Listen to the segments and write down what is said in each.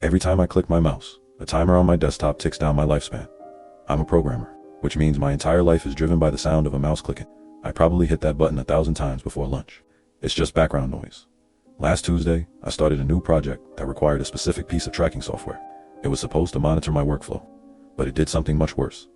Every time I click my mouse, a timer on my desktop ticks down my lifespan. I'm a programmer, which means my entire life is driven by the sound of a mouse clicking. I probably hit that button 1,000 times before lunch. It's just background noise. Last Tuesday, I started a new project that required a specific piece of tracking software. It was supposed to monitor my workflow, but it did something much worse.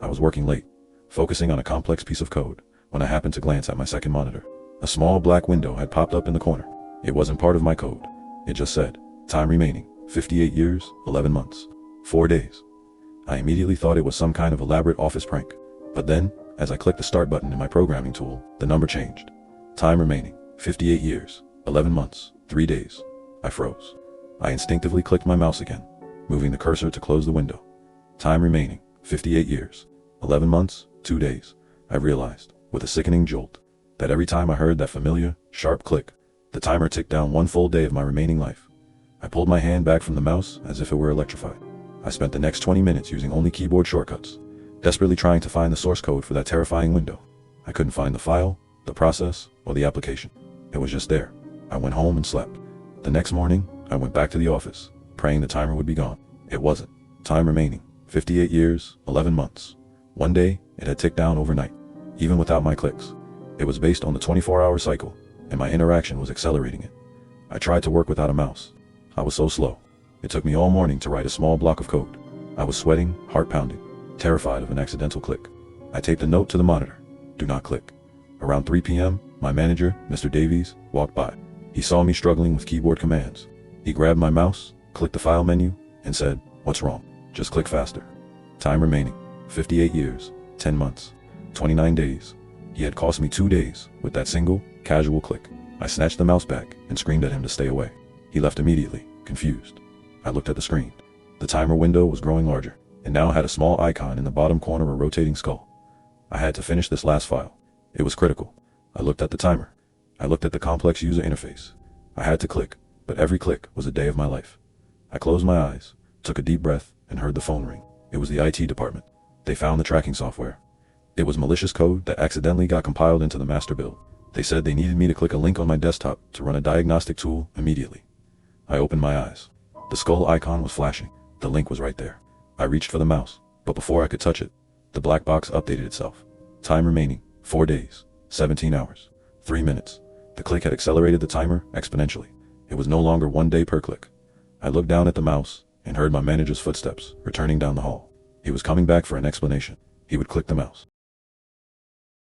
I was working late, focusing on a complex piece of code, when I happened to glance at my second monitor. A small black window had popped up in the corner. It wasn't part of my code. It just said, time remaining, 58 years, 11 months, 4 days. I immediately thought it was some kind of elaborate office prank. But then, as I clicked the start button in my programming tool, the number changed. Time remaining, 58 years, 11 months, 3 days. I froze. I instinctively clicked my mouse again, moving the cursor to close the window. Time remaining, 58 years, 11 months, 2 days. I realized, with a sickening jolt, that every time I heard that familiar, sharp click, the timer ticked down one full day of my remaining life. I pulled my hand back from the mouse as if it were electrified. I spent the next 20 minutes using only keyboard shortcuts, desperately trying to find the source code for that terrifying window. I couldn't find the file, the process, or the application. It was just there. I went home and slept. The next morning, I went back to the office, praying the timer would be gone. It wasn't. Time remaining, 58 years, 11 months. One day, it had ticked down overnight, even without my clicks. It was based on the 24-hour cycle, and my interaction was accelerating it. I tried to work without a mouse. I was so slow. It took me all morning to write a small block of code. I was sweating, heart pounding, terrified of an accidental click. I taped a note to the monitor. Do not click. Around 3 p.m., my manager, Mr. Davies, walked by. He saw me struggling with keyboard commands. He grabbed my mouse, clicked the file menu, and said, "What's wrong? Just click faster." Time remaining, 58 years, 10 months, 29 days. He had cost me 2 days with that single, casual click. I snatched the mouse back and screamed at him to stay away. He left immediately, confused. I looked at the screen. The timer window was growing larger, and now had a small icon in the bottom corner, a rotating skull. I had to finish this last file. It was critical. I looked at the timer. I looked at the complex user interface. I had to click, but every click was a day of my life. I closed my eyes, took a deep breath, and heard the phone ring. It was the IT department. They found the tracking software. It was malicious code that accidentally got compiled into the master build. They said they needed me to click a link on my desktop to run a diagnostic tool immediately. I opened my eyes. The skull icon was flashing. The link was right there. I reached for the mouse, but before I could touch it, the black box updated itself. Time remaining, 4 days, 17 hours, 3 minutes. The click had accelerated the timer exponentially. It was no longer 1 day per click. I looked down at the mouse and heard my manager's footsteps returning down the hall. He was coming back for an explanation. He would click the mouse.